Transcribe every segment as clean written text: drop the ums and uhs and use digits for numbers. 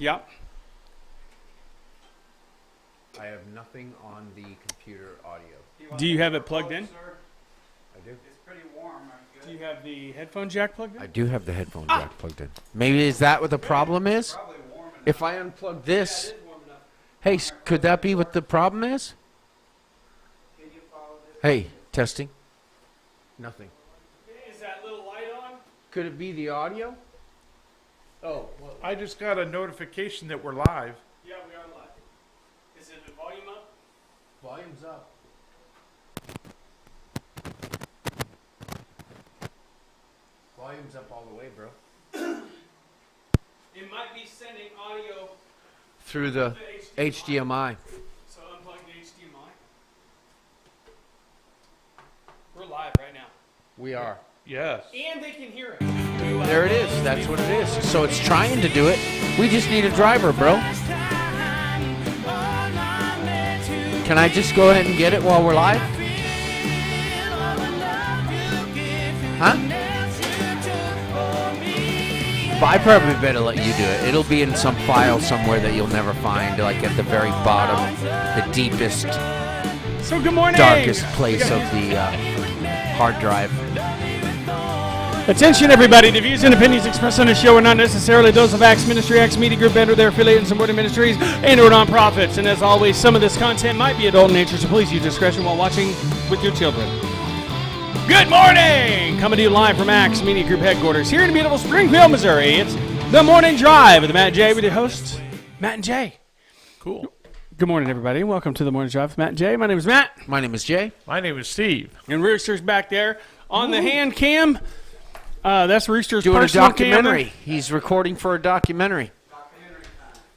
Yep. I have nothing on the computer audio. Do you have it plugged in? I do. It's pretty warm. Do you have the headphone jack plugged in? I do have the headphone jack plugged in. Maybe is that what the problem is? Probably warm enough. If I unplug this, hey, could that be what the problem is? Can you follow this? Hey, testing. Nothing. Is that little light on? Could it be the audio? Oh, well, I just got a notification that we're live. Yeah, we are live. Is it the volume up? volume's up. Volume's up all the way, bro. It might be sending audio Through the to HDMI. So unplug the HDMI. We're live right now. We are. Yes. And they can hear it. There it is. That's what it is. So it's trying to do it. We just need a driver, bro. Can I just go ahead and get it while we're live? Huh? But I probably better let you do it. It'll be in some file somewhere that you'll never find, like at the very bottom, the deepest, So good morning. darkest place of the hard drive. Attention, everybody. The views and opinions expressed on this show are not necessarily those of Axe Ministry, Axe Media Group, and or their affiliated and supported ministries and or nonprofits. And as always, some of this content might be adult in nature, so please use discretion while watching with your children. Good morning! Coming to you live from Axe Media Group headquarters here in beautiful Springfield, Missouri. It's the Morning Drive with Matt and Jay with your hosts, Matt and Jay. Cool. Good morning, everybody. Welcome to the Morning Drive with Matt and Jay. My name is Matt. My name is Jay. My name is Steve. And Rooster's back there on the hand cam. That's Rooster's Doing a personal documentary. camera. He's recording for a documentary.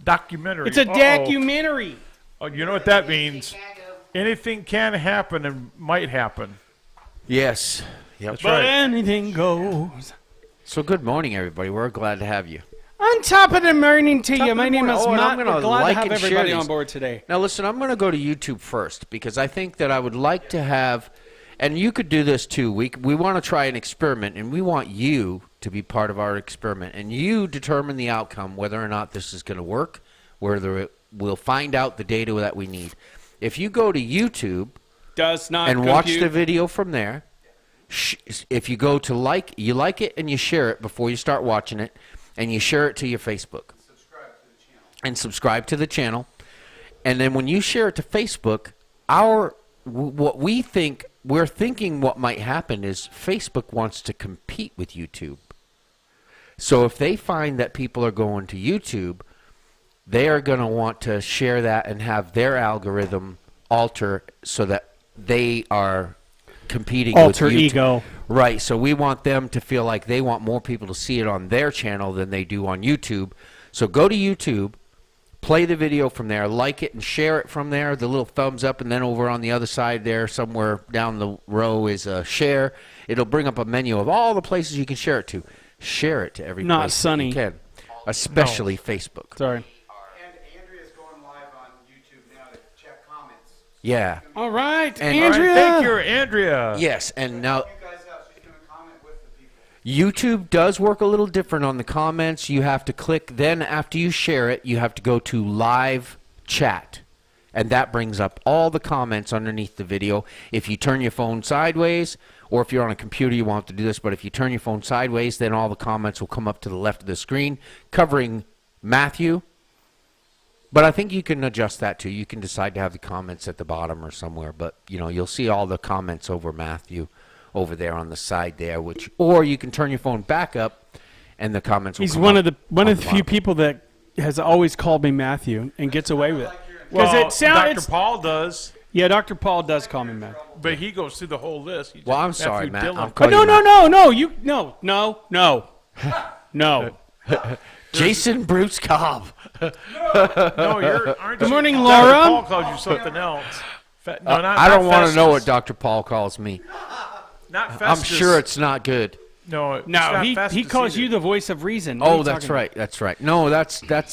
Documentary. It's a Uh-oh. documentary. Oh, you know what that means? Anything can happen and might happen. Yes. Yep. That's But right. anything goes. So good morning, everybody. We're glad to have you. On top of the morning to you, of my the name morning. is Oh, and Matt. I'm gonna We're glad like to have and share everybody these. on board today. Now, listen, I'm going to go to YouTube first because I think that I would like to have, and you could do this too. We want to try an experiment, and we want you to be part of our experiment, and you determine the outcome, whether or not this is going to work, whether we'll find out the data that we need. If you go to YouTube Does not and watch the compute. video from there, if you go to you like it and you share it before you start watching it, and you share it to your Facebook. And subscribe to the channel. And then when you share it to Facebook, we're thinking what might happen is Facebook wants to compete with YouTube. So if they find that people are going to YouTube, they are going to want to share that and have their algorithm alter so that they are competing Alter with YouTube. ego. Right, so we want them to feel like they want more people to see it on their channel than they do on YouTube. So go to YouTube, play the video from there, like it and share it from there, the little thumbs up, and then over on the other side there, somewhere down the row is a share. It'll bring up a menu of all the places you can share it to. Share it to every Not place that sunny. you can, especially Facebook. Sorry. And Andrea's going live on YouTube now to check comments. Yeah. All right, And- All right, Andrea. thank you, Andrea. Yes, and now You guys out. She's going to comment with the people. YouTube does work a little different on the comments. You have to click, then after you share it, you have to go to live chat. And that brings up all the comments underneath the video. If you turn your phone sideways, or if you're on a computer, you won't have to do this, but if you turn your phone sideways, then all the comments will come up to the left of the screen, covering Matthew. But I think you can adjust that too. You can decide to have the comments at the bottom or somewhere, but you'll see all the comments over Matthew over there on the side there, or you can turn your phone back up and the comments will He's come one up of the on few bottom. people that has always called me Matthew and gets away with it. Well, Because Dr. Paul does, Yeah, Dr. Paul does call me Matthew. but he goes through the whole list. Well, I'm sorry, Matt. Dillon. I'm Oh, calling no, you no, Matt. no. No. Jason Bruce Cobb. No, aren't Good you? morning, Dr. Laura. Paul calls you something else. No, not, I don't want to know what Festus. Dr. Paul calls me. Not I'm Festus. sure it's not good. No, it's No, not he Festus calls either. you the voice of reason. What are Oh, you that's talking right. That's right. No, that's Jim. about?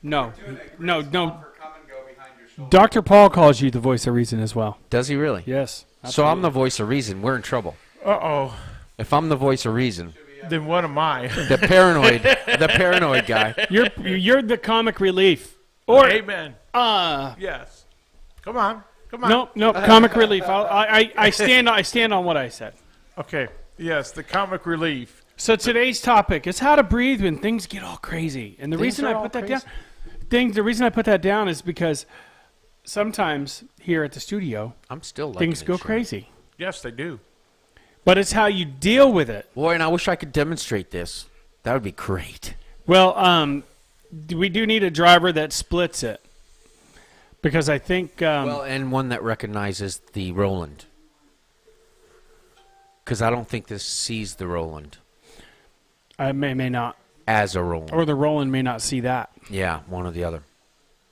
No. For come and go behind your shoulder. Dr. Paul calls you the voice of reason as well. Does he really? Yes. So I'm the voice of reason. We're in trouble. Uh-oh. If I'm the voice of reason, Then what am I? The paranoid guy. You're the comic relief. Or Amen. Yes. Come on. no, comic relief. I stand on what I said. Okay. Yes, the comic relief. So today's topic is how to breathe when things get all crazy. And the reason I put that down is because sometimes here at the studio, I'm still liking things go it, Sean. crazy. Yes, they do. But it's how you deal with it. Boy, and I wish I could demonstrate this. That would be great. Well, we do need a driver that splits it. Because I think... And one that recognizes the Roland. Because I don't think this sees the Roland I may not. as a Roland. Or the Roland may not see that. Yeah, one or the other.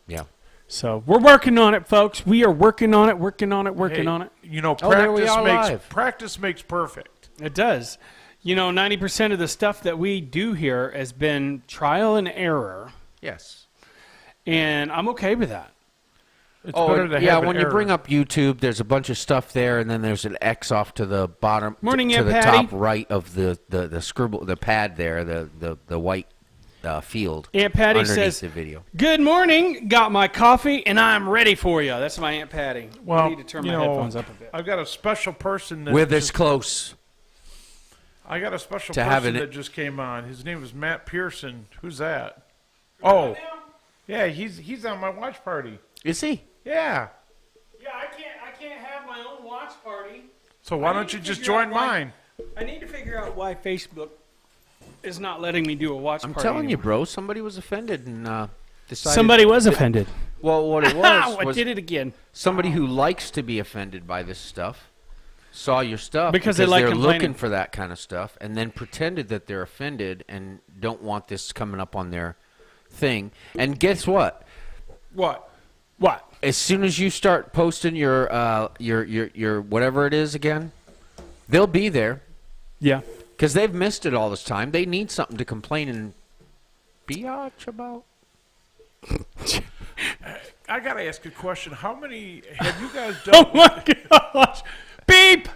Yeah. So we're working on it, folks. We are working on it. Hey, you know, there we are live. practice makes perfect. It does. 90% of the stuff that we do here has been trial and error. Yes. And I'm okay with that. It's better to yeah, have an when you error. bring up YouTube, there's a bunch of stuff there, and then there's an X off to the bottom, Morning, to Aunt the Patty. top right of the scribble, the pad there, the white field. Aunt Patty underneath says, the video. "Good morning. Got my coffee, and I'm ready for you." That's my Aunt Patty. Well, I need to turn my headphones up a bit. I've got a special person that We're this just, close. I got a special to having person it- that just came on. His name is Matt Pearson. Who's that? Oh, yeah, he's on my watch party. Is he? Yeah. Yeah, I can't have my own watch party. So why I don't need you to just figure out join why- mine? I need to figure out why Facebook is not letting me do a watch I'm party. telling you, anymore. bro. Somebody was offended and decided. Somebody was offended. Well, what it I was did it again. somebody who likes to be offended by this stuff saw your stuff Because they like they're complaining. looking for that kind of stuff, and then pretended that they're offended and don't want this coming up on their thing. And guess what? What? As soon as you start posting your whatever it is again, they'll be there Yeah. because they've missed it all this time. They need something to complain and biatch about. I got to ask a question. How many have you guys Oh done? my gosh! Beep.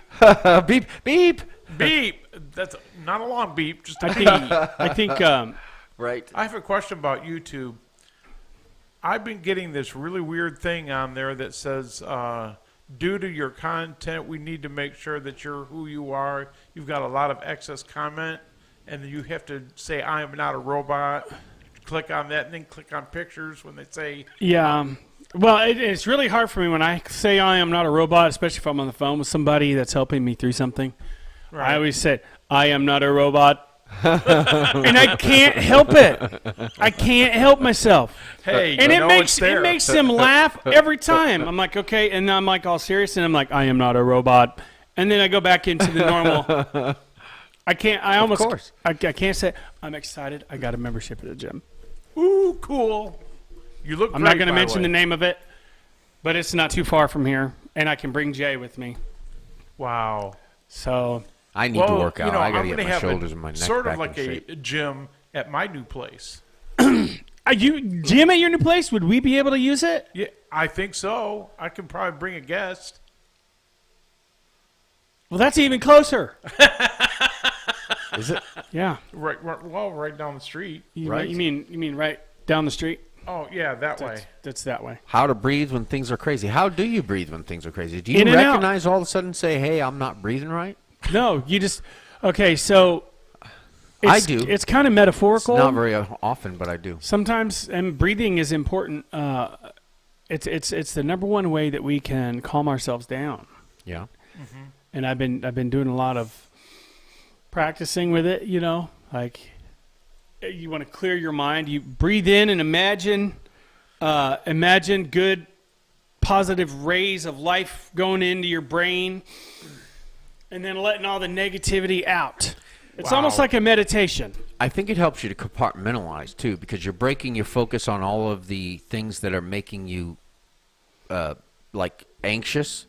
Beep beep. Beep. That's not a long beep, just a I beep. think. I think. Right. I have a question about YouTube. I've been getting this really weird thing on there that says, due to your content, we need to make sure that you're who you are. You've got a lot of excess comment, and you have to say, I am not a robot. Click on that, and then click on pictures when they say, Yeah. Well, it's really hard for me when I say I am not a robot, especially if I'm on the phone with somebody that's helping me through something. right. I always say, I am not a robot. And I can't help it. I can't help myself. hey, And you it know makes it's there. it makes them laugh every time. I'm like, okay, and I'm like all serious, and I'm like, I am not a robot. And then I go back into the normal. I can't. I almost. Of course. I can't say I'm excited. I got a membership at the gym. Ooh, cool. You look I'm great, not going to by mention the way. name of it, but it's not too far from here, and I can bring Jay with me. Wow. So I need to work out. I got to I'm get gonna my have shoulders and my neck sort back of like in a shape. gym at my new place. are you gym at your new place? Would we be able to use it? Yeah, I think so. I can probably bring a guest. Well, that's even closer. Is it? Yeah. Right down the street. Right. You mean right down the street? Oh, yeah, that way. That's that way. How to breathe when things are crazy. How do you breathe when things are crazy? Do you In and out. recognize all of a sudden say, hey, I'm not breathing right? No, you just okay. So I it's, do. It's kind of It's metaphorical. not very often, but I do. Sometimes, and breathing is important. It's the number one way that we can calm ourselves down. Yeah. And I've been doing a lot of practicing with it. Like you want to clear your mind. You breathe in and imagine good, positive rays of life going into your brain, and then letting all the negativity out. It's Wow. almost like a meditation. I think it helps you to compartmentalize, too, because you're breaking your focus on all of the things that are making you, anxious.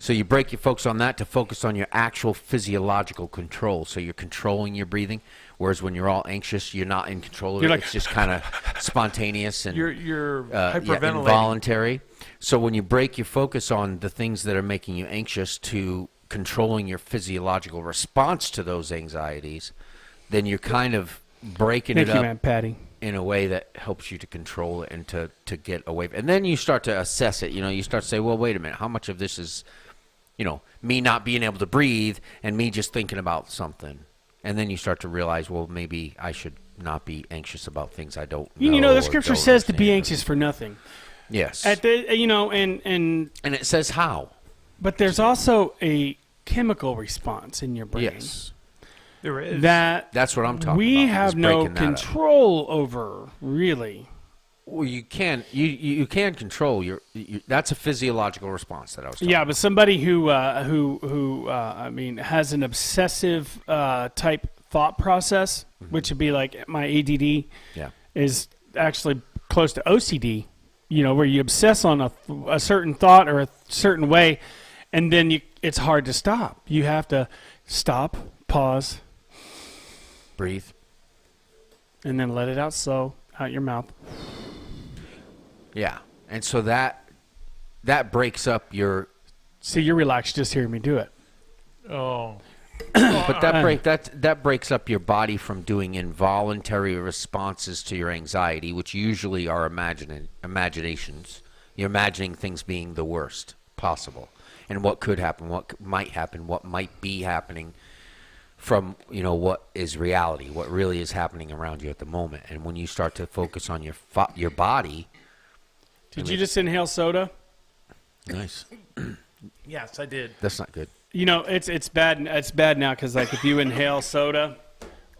So you break your focus on that to focus on your actual physiological control. So you're controlling your breathing, whereas when you're all anxious, you're not in control of You're it. like- It's just kind of spontaneous and You're hyperventilating. involuntary. So when you break your focus on the things that are making you anxious to controlling your physiological response to those anxieties, then you're kind of breaking Thank it you, up Aunt Patty. in a way that helps you to control it and to get away. And then you start to assess it. You start to say, well, wait a minute, how much of this is, me not being able to breathe and me just thinking about something. And then you start to realize, well, maybe I should not be anxious about things I don't know. The or scripture don't says to be understand. anxious for nothing. Yes. At the, and And it says how. but there's also a chemical response in your brain. Yes. There is. That's what I'm talking we about. have is no breaking that up. control over, really. Well, you can control your that's a physiological response that I was talking Yeah, about. but somebody who has an obsessive type thought process, which would be like my ADD, Yeah. is actually close to OCD. Where you obsess on a certain thought or a certain way, and then it's hard to stop. You have to stop, pause, Breathe. and then let it out slow out your mouth. Yeah. And so that breaks up your See, you're relaxed just hearing me do it. Oh. but that breaks up your body from doing involuntary responses to your anxiety, which usually are imaginations. You're imagining things being the worst possible, and what could happen, what might happen, what might be happening from what is reality, what really is happening around you at the moment. And when you start to focus on your body, Did you just inhale soda? nice. Yes, I did. That's not good. It's bad. It's bad now because if you inhale soda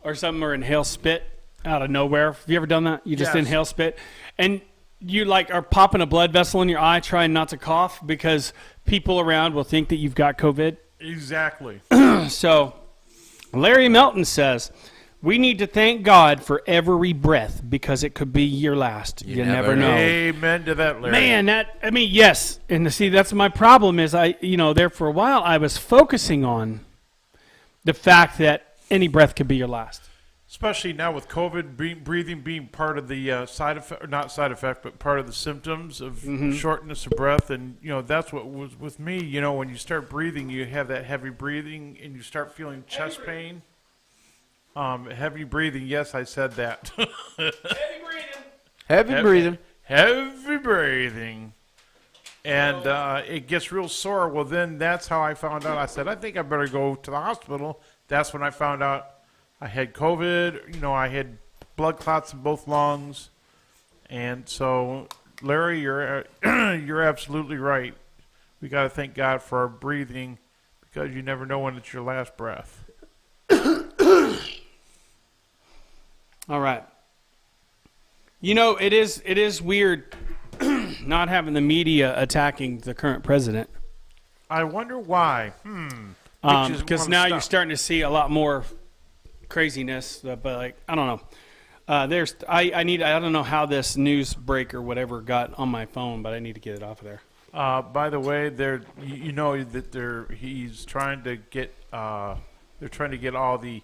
or something or inhale spit out of nowhere, have you ever done that? You just Yes. inhale spit, and you are popping a blood vessel in your eye, trying not to cough because people around will think that you've got COVID. Exactly. So, Larry Melton says, we need to thank God for every breath because it could be your last. You never know. Amen to that, Larry. Man, yes. And see, that's my problem is there for a while I was focusing on the fact that any breath could be your last. Especially now with COVID, breathing being part of the side effect, or not side effect, but part of the symptoms of shortness of breath. And, that's what was with me. When you start breathing, you have that heavy breathing and you start feeling chest pain. Heavy breathing. Yes, I said that. Heavy breathing. Heavy breathing. And it gets real sore. Well, then that's how I found out. I said, I think I better go to the hospital. That's when I found out I had COVID. I had blood clots in both lungs. And so, Larry, you're absolutely right. We got to thank God for our breathing because you never know when it's your last breath. All right. It is weird not having the media attacking the current president. I wonder why. Because now you're starting to see a lot more craziness. But I don't know. I don't know how this news break or whatever got on my phone, but I need to get it off of there. By the way, he's trying to get they're trying to get all the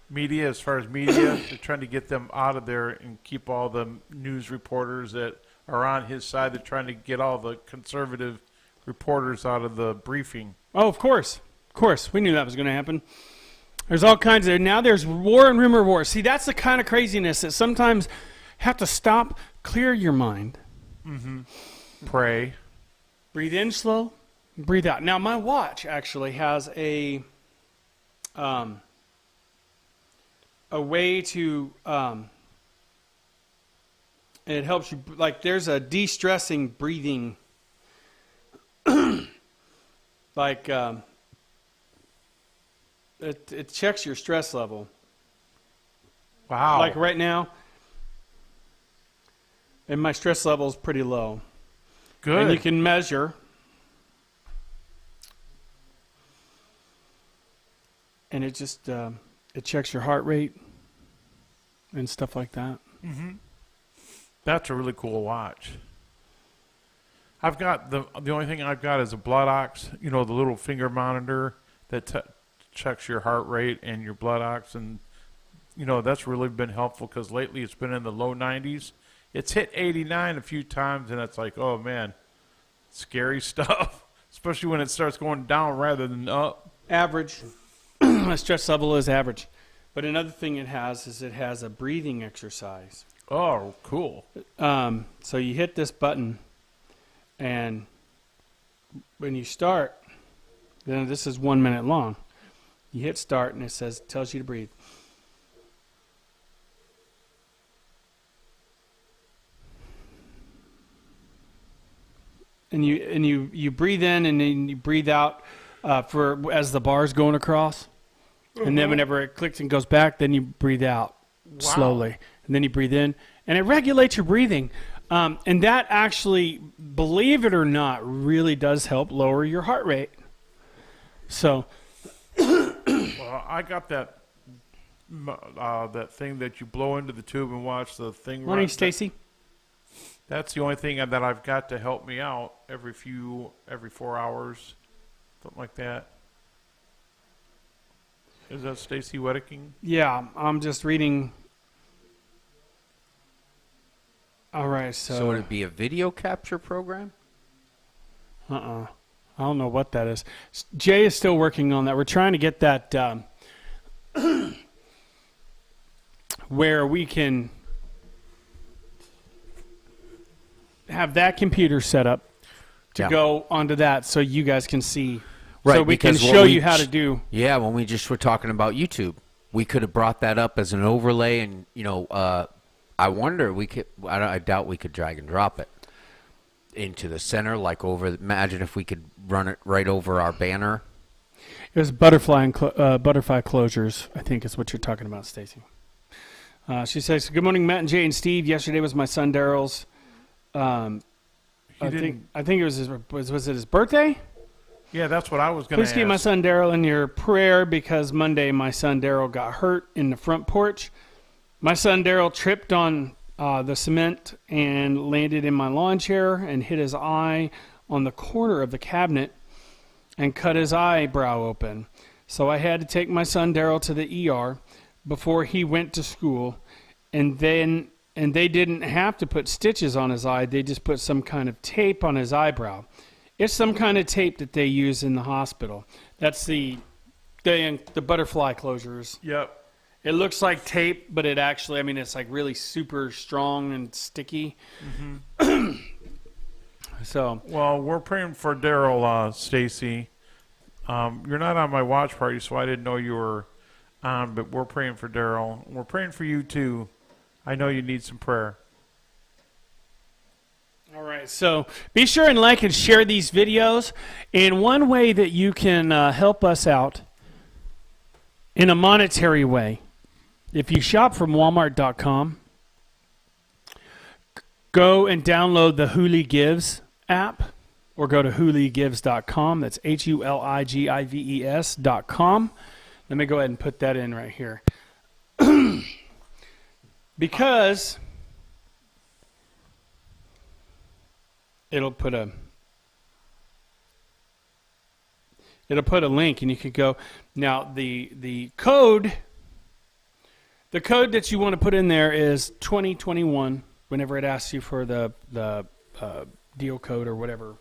media, as far as media, they're trying to get them out of there and keep all the news reporters that are on his side. They're trying to get all the conservative reporters out of the briefing. Oh, of course. We knew that was going to happen. There's all kinds of, now there's war and rumor war. See, that's the kind of craziness that sometimes have to stop, clear your mind. Pray. Breathe in slow, breathe out. Now, my watch actually has a way to, it helps you, there's a de-stressing breathing, it checks your stress level. Wow. Like right now, and my stress level is pretty low. Good. And you can measure. And it just, it checks your heart rate and stuff like that. That's a really cool watch. I've got the only thing I've got is a blood ox, the little finger monitor that checks your heart rate and your blood ox, and that's really been helpful because lately it's been in the low 90s. It's hit 89 a few times, and it's like, oh man, scary stuff, especially when it starts going down rather than up. Average. My stress level is average. But another thing it has is it has a breathing exercise. Oh, cool. So you hit this button, and when you start, then this is 1 minute long. You hit start, and it tells you to breathe. And you breathe in, and then you breathe out for as the bar's going across. And then whenever it clicks and goes back, then you breathe out slowly. And then you breathe in. And it regulates your breathing. And that actually, believe it or not, really does help lower your heart rate. So, Well, I got that that thing that you blow into the tube and watch the thing. morning, Stacy. That's the only thing that I've got to help me out every 4 hours, something like that. Is that Stacy Wedeking? Yeah, I'm just reading. All right, So would it be a video capture program? I don't know what that is. Jay is still working on that. We're trying to get that where we can have that computer set up to Yeah. go onto that so you guys can see. Right, So we can because what show we you how to do. Yeah, when we just were talking about YouTube, we could have brought that up as an overlay, and I wonder I doubt we could drag and drop it into the center, like over. Imagine if we could run it right over our banner. It was butterfly closures, I think is what you're talking about, Stacy. She says, "Good morning, Matt and Jay and Steve. Yesterday was my son Daryl's. I think it was it his birthday? Yeah, that's what I was going to Please ask. keep my son Daryl in your prayer because Monday my son Daryl got hurt in the front porch. My son Daryl tripped on the cement and landed in my lawn chair and hit his eye on the corner of the cabinet and cut his eyebrow open. So I had to take my son Daryl to the ER before he went to school, and they didn't have to put stitches on his eye. They just put some kind of tape on his eyebrow. It's some kind of tape that they use in the hospital. That's the butterfly closures. Yep. It looks like tape, but it actually, it's like really super strong and sticky. Mm-hmm. So, Well, we're praying for Daryl, Stacy. You're not on my watch party, so I didn't know you were on, but we're praying for Daryl. We're praying for you, too. I know you need some prayer. all right. So be sure and like and share these videos. And one way that you can help us out in a monetary way, if you shop from Walmart.com, go and download the Huli Gives app, or go to HuliGives.com. That's HuliGives.com. Let me go ahead and put that in right here. Because it'll put a link, and you could go. Now the code that you want to put in there is 2021. Whenever it asks you for the deal code or whatever,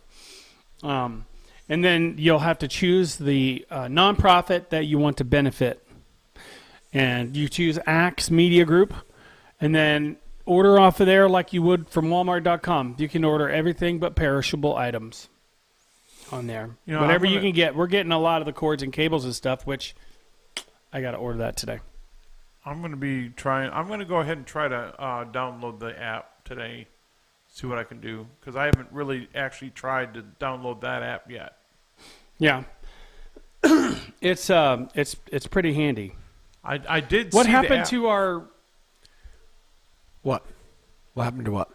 and then you'll have to choose the nonprofit that you want to benefit, and you choose Axe Media Group, and then order off of there like you would from Walmart.com. You can order everything but perishable items on there. Whatever you can get. We're getting a lot of the cords and cables and stuff, which I got to order that today. I'm going to go ahead and try to download the app today, see what I can do, because I haven't really actually tried to download that app yet. Yeah. It's pretty handy. I did What see happened the app. to our... What? What happened to what?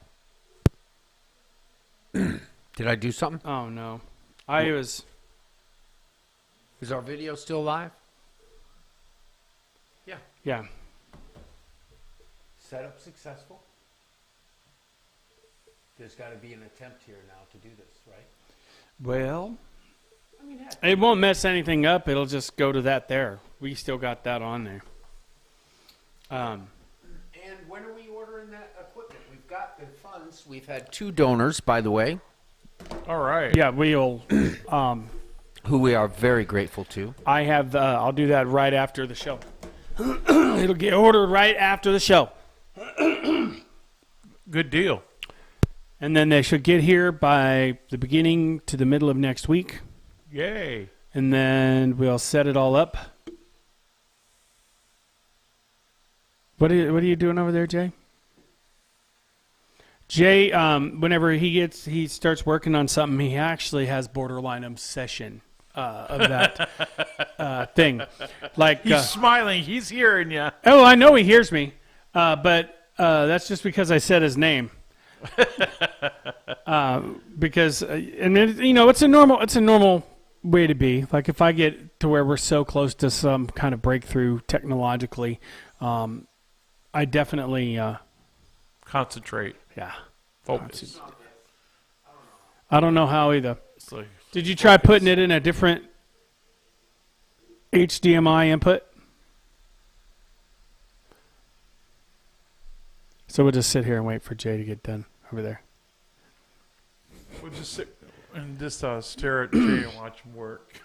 Did I do something? Oh, no. Is our video still live? Yeah. Setup successful? There's got to be an attempt here now to do this, right? Well, it won't mess anything up. It'll just go to that there. We still got that on there. And when are we ordering that equipment? We've got the funds. We've had 2 donors, by the way, All right. Yeah, we'll... who we are very grateful to. I have... I'll do that right after the show. It'll get ordered right after the show. Good deal. And then they should get here by the beginning to the middle of next week. Yay. And then we'll set it all up. What are you doing over there, Jay? Jay, whenever he starts working on something, he actually has borderline obsession of that thing. Like He's smiling. He's hearing you. oh, I know he hears me, but that's just because I said his name. Because I mean, you know, it's a normal way to be. Like if I get to where we're so close to some kind of breakthrough technologically, I definitely Concentrate. yeah. Focus. I don't know how either. It's like, Did you try putting it in a different HDMI input? So we'll just sit here and wait for Jay to get done over there. we'll just sit and just stare at Jay and watch him work.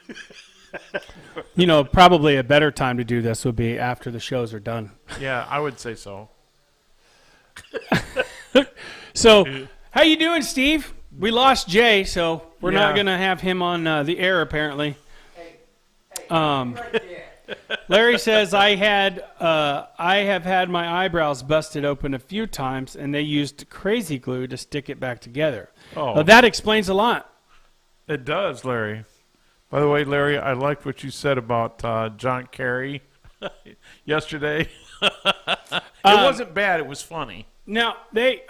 You know, probably a better time to do this would be after the shows are done. Yeah, I would say so. So, how you doing, Steve? We lost Jay, so we're not Yeah. going to have him on the air, apparently. Larry says, I have had my eyebrows busted open a few times, and they used crazy glue to stick it back together. Oh. Well, that explains a lot. It does, Larry. By the way, Larry, I liked what you said about John Kerry yesterday. It wasn't bad. It was funny. Now, they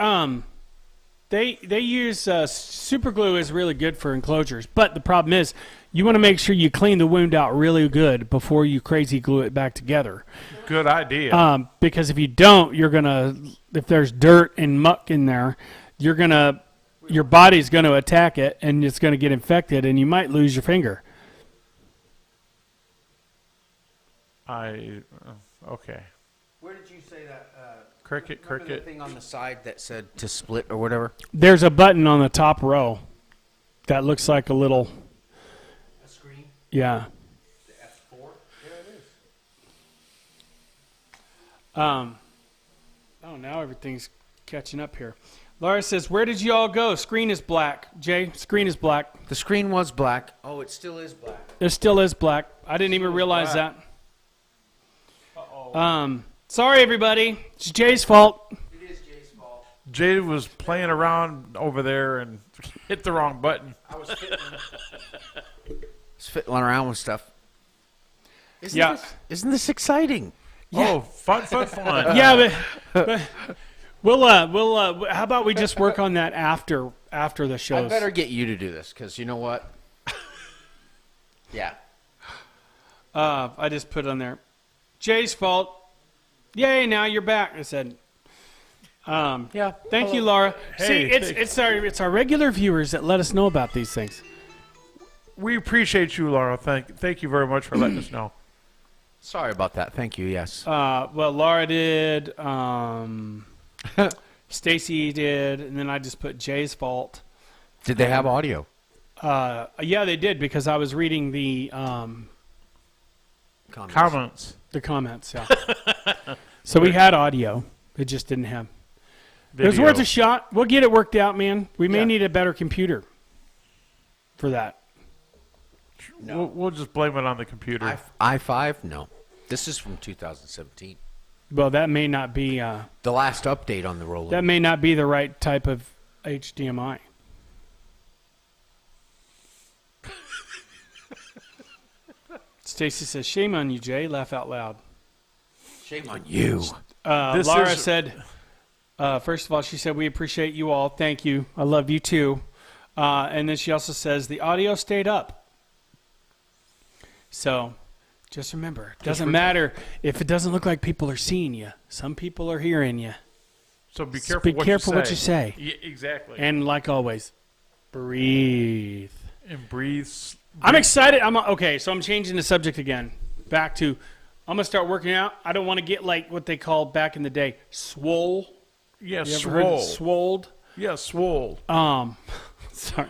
use super glue is really good for enclosures, but the problem is you want to make sure you clean the wound out really good before you crazy glue it back together. Good idea. Because if you don't, if there's dirt and muck in there, your body's gonna attack it and it's gonna get infected and you might lose your finger. Okay. Where did you say that? Cricket. The thing on the side that said to split or whatever. There's a button on the top row that looks like a little, A screen. yeah. The F4. There it is. Oh, now everything's catching up here. Laura says, where did you all go? Screen is black. Jay, screen is black. The screen was black. Oh, it still is black. It still is black. I didn't even realize that. Sorry, everybody. It's Jay's fault. It is Jay's fault. Jay was playing around over there and hit the wrong button. I was fiddling around with stuff. Isn't this exciting? Yeah. Oh, fun. Yeah, but we'll how about we just work on that after the I shows? better get you to do this because you know what? Yeah. I just put on there. Jay's fault. Yay! Now you're back. I said. Yeah. Thank you, Laura. Hey, See, it's our regular viewers that let us know about these things. We appreciate you, Laura. Thank you very much for letting us know. Sorry about that. Thank you. Yes. Well, Laura did. Stacy did, and then I just put Jay's fault. Did they have audio? Yeah, they did because I was reading the Comments. Yeah. So we had audio. It just didn't have. It was Video. worth a shot. We'll get it worked out, man. We may Yeah. need a better computer for that. We'll just blame it on the computer. i5? No. This is from 2017. Well, that may not be. The last update on the roller. That may not be the right type of HDMI. Stacy says, "Shame on you, Jay." Laugh out loud. Shame on you. This Laura is- said, first of all, she said, "We appreciate you all. Thank you. I love you too." And then she also says, "The audio stayed up." So just remember, it doesn't matter if it doesn't look like people are seeing you. Some people are hearing you. So be careful, Be what, careful you what you say. Yeah, exactly. And like always, breathe. And breathe. I'm excited. Okay, so I'm changing the subject again. Back to, I'm going to start working out. I don't want to get like what they called back in the day, swole. Yeah, You ever heard of swole. swolled? Yeah, swole. Sorry.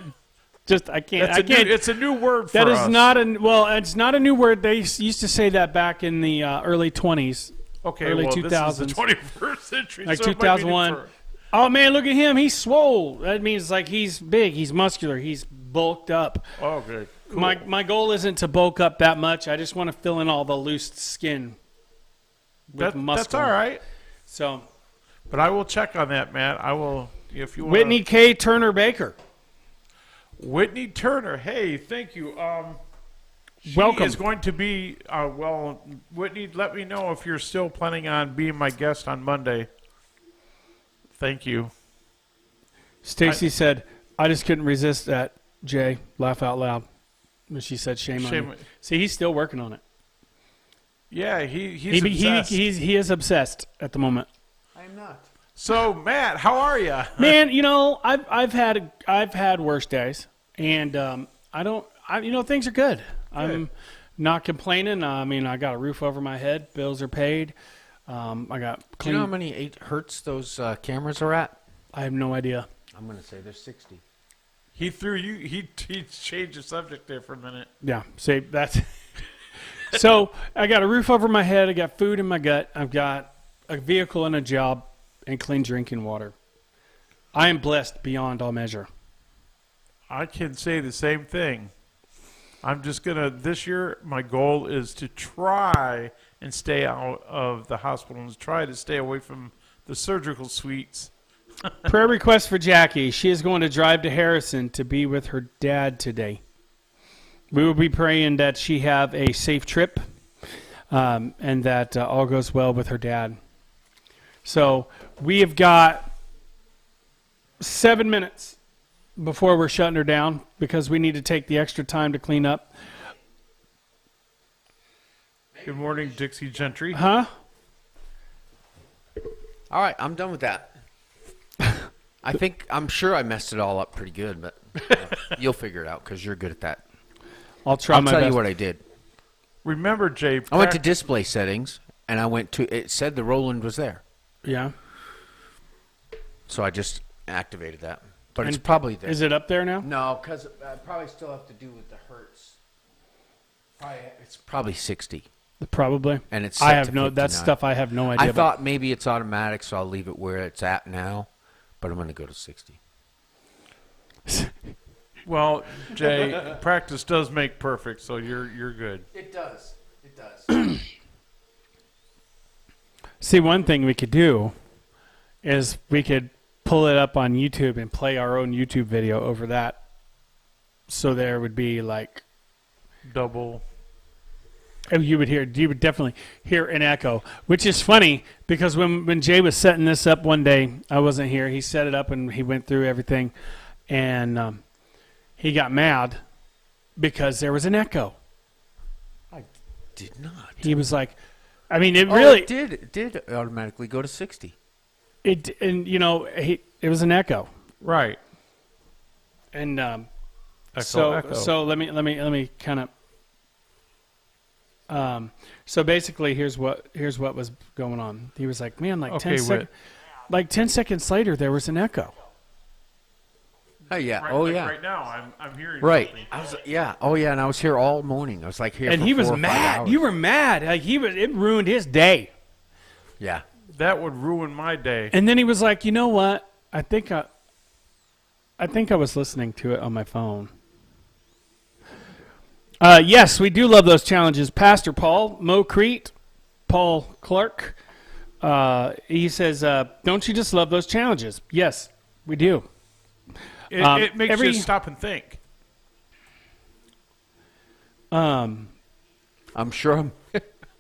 Just I can't. That's I can't. it's a new word for That is us. not a well. It's not a new word. They used to say that back in the early 20s, okay, early well, 2000s. This is the 21st century. like so it might be new 2001. for- Oh man, look at him. He's swole. That means like he's big. He's muscular. He's bulked up. Oh, okay. Cool. My goal isn't to bulk up that much. I just want to fill in all the loose skin with muscle. That's all right. So But I will check on that, Matt. I will if you want. Whitney K. Turner Baker. Whitney Turner. Hey, thank you. She Welcome. is going to be well. Whitney, let me know if you're still planning on being my guest on Monday. Thank you. Stacy said, "I just couldn't resist that." Jay, laugh out loud. When she said, "Shame on Shame- you." See, he's still working on it. Yeah, he's He obsessed. he is obsessed at the moment. I'm not. So Matt, how are you? Man, you know, I've had worse days, and things are good. I'm not complaining. I mean, I got a roof over my head. Bills are paid. I got Do clean. you know how many 8 hertz those cameras are at? I have no idea. I'm going to say they're 60. He threw you. He changed the subject there for a minute. Yeah, see, that's so. I got a roof over my head. I got food in my gut. I've got a vehicle and a job, and clean drinking water. I am blessed beyond all measure. I can say the same thing. I'm just gonna this year. My goal is to try and stay out of the hospital and try to stay away from the surgical suites. Prayer request for Jackie. She is going to drive to Harrison to be with her dad today. We will be praying that she have a safe trip and that all goes well with her dad. So we have got 7 minutes before we're shutting her down because we need to take the extra time to clean up. Good morning, Dixie Gentry. Huh? All right, I'm done with that. I'm sure I messed it all up pretty good, but you'll figure it out because you're good at that. I'll try I'll my tell best. you what I did. Remember, Jay. I went to display settings, and it said the Roland was there. Yeah. So I just activated that. But it's And probably there. Is it up there now? No, because I probably still have to do with the hertz. It's probably 60. Probably. And it's I set have to no. That's 59. stuff I have no idea. I about. thought maybe it's automatic, so I'll leave it where it's at now. But I'm going to go to 60. Well, Jay, practice does make perfect, so you're good. It does. It does. See, one thing we could do is we could pull it up on YouTube and play our own YouTube video over that. So there would be like, Double. you would definitely hear an echo, which is funny because when Jay was setting this up one day, I wasn't here. He set it up and he went through everything, and he got mad because there was an echo. Did not. He was like, I mean, it Oh, really it did automatically go to 60. it was an echo. Right. And Echo, echo. so let me kind of so basically here's what was going on. He was like, man, like Okay, 10 seconds later there was an echo. Oh, yeah. Right, oh, like yeah. Right now, I'm hearing Right. something. Yeah. Oh, yeah. And I was here all morning. I was like here And for he was 4 or 5 mad. hours. You were mad. Like it ruined his day. Yeah. That would ruin my day. And then he was like, you know what? I think I was listening to it on my phone. Yes, we do love those challenges. Pastor Paul, Mo Crete, Paul Clark, he says, don't you just love those challenges? Yes, we do. It makes every- you stop and think. I'm sure.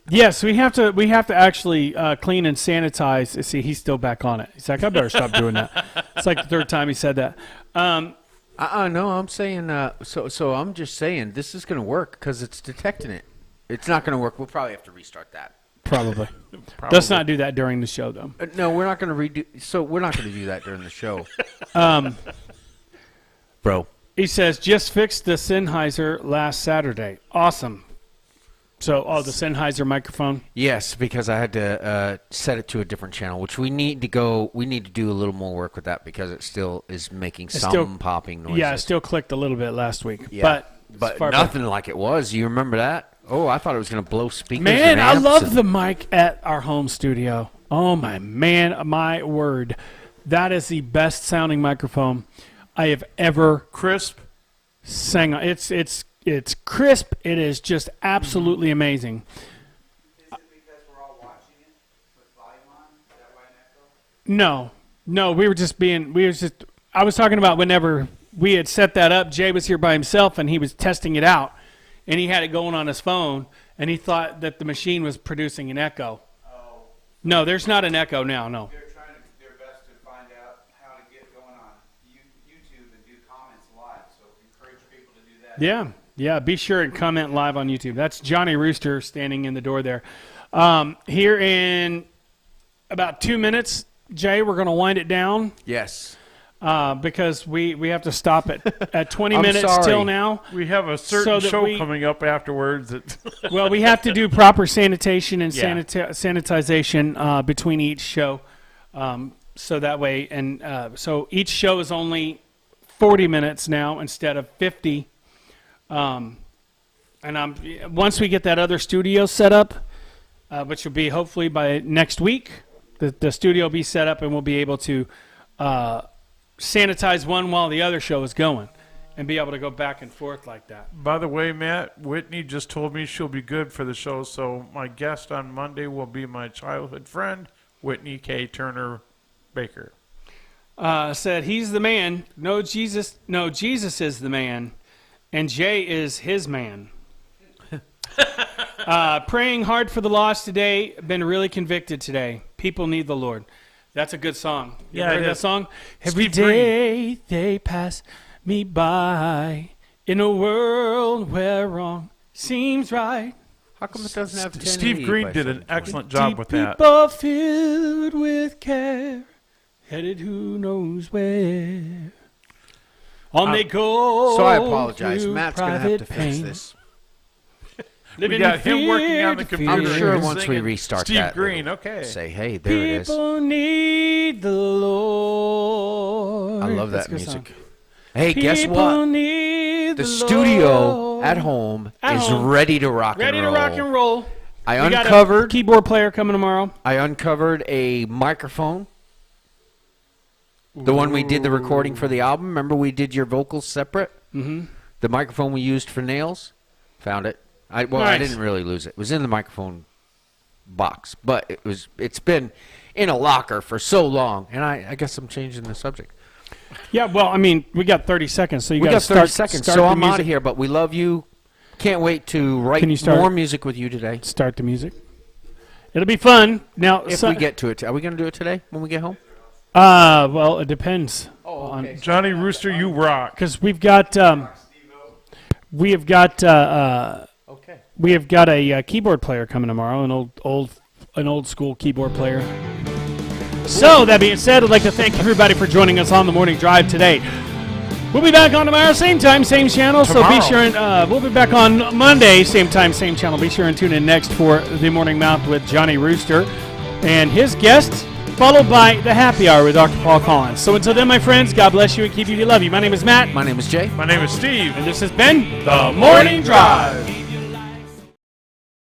Yes, we have to actually clean and sanitize. See, he's still back on it. He's like, I better stop doing that. It's like the third time he said that. No, I'm saying. So I'm just saying this is going to work because it's detecting it. It's not going to work. We'll probably have to restart that. Probably. Probably. Let's not do that during the show, though. No, we're not going to redo. So we're not going to do that during the show, bro. He says, just fixed the Sennheiser last Saturday. Awesome. So, the Sennheiser microphone. Yes, because I had to set it to a different channel, which we need to do a little more work with that because it still is making some popping noises. Yeah, it still clicked a little bit last week. Yeah, But but nothing like it was. You remember that? Oh, I thought it was going to blow speakers. Man, and I amps love and- the mic at our home studio. Oh my word. That is the best sounding microphone I have ever Crisp. sang on. It's crisp. It is just absolutely amazing. Is it because we're all watching it with volume on? Is that why an echo? No, I was talking about whenever we had set that up, Jay was here by himself and he was testing it out and he had it going on his phone and he thought that the machine was producing an echo. Oh, No, there's not an echo now, no. they're trying to do their best to find out how to get going on YouTube and do comments live. So encourage people to do that. Yeah, be sure and comment live on YouTube. That's Johnny Rooster standing in the door there. Here in about 2 minutes, Jay, we're going to wind it down Yes. because we have to stop at 20 I'm minutes sorry. till now. We have a certain that show we- coming up afterwards. Well, we have to do proper sanitation and Yeah. sanitization between each show. So that way, and so each show is only 40 minutes now instead of 50. And once we get that other studio set up, which will be hopefully by next week, the studio will be set up and we'll be able to sanitize one while the other show is going and be able to go back and forth like that. By the way, Matt, Whitney just told me she'll be good for the show, so my guest on Monday will be my childhood friend, Whitney K. Turner Baker. Said he's the man. No, Jesus is the man, and Jay is his man. Praying hard for the lost today. Been really convicted today. People need the Lord. That's a good song. You Yeah, ever heard it that is. song? Every Steve day they pass me by in a world where wrong seems right. How come it doesn't have 1080 Steve Green by did an 720? excellent job Deep with that. People filled with care, headed who knows where. On they go. So I apologize. through Matt's going to have to private fix pain. this. We Living got him working on the fear, computer. I'm sure and once we singing restart Steve that, Green, it'll okay. say, hey, there it is. People need the Lord. I love That's that a good music. song. Hey, guess People what? need The studio Lord. at home At is home. ready to rock Ready and to roll. rock and roll. I We got a uncovered keyboard player coming tomorrow. a microphone. The one we did the recording for the album. Remember we did your vocals separate? Mm-hmm. The microphone we used for nails. Found it. I Nice. didn't really lose it. It was in the microphone box, but it's been in a locker for so long, and I guess I'm changing the subject. Yeah, well, I mean, we got 30 seconds, so you We got got 30 seconds, start so the I'm out music. of here, but we love you. Can't wait to write Can you start? more music with you today. Start the music. It'll be fun. Now, If we get to it. Are we going to do it today when we get home? well, it depends. okay. Johnny Rooster, you rock. Because we have got Okay. we have got a keyboard player coming tomorrow, an old school keyboard player. So that being said, I'd like to thank everybody for joining us on the morning drive today. We'll be back on tomorrow, same time, same channel. So be Tomorrow. sure and we'll be back on Monday, same time, same channel. Be sure and tune in next for the Morning Mount with Johnny Rooster and his guests, followed by the Happy Hour with Dr. Paul Collins. So until then, my friends, God bless you and keep you. We love you. My name is Matt, My name is Jay. My name is Steve. and this has been the Morning Drive.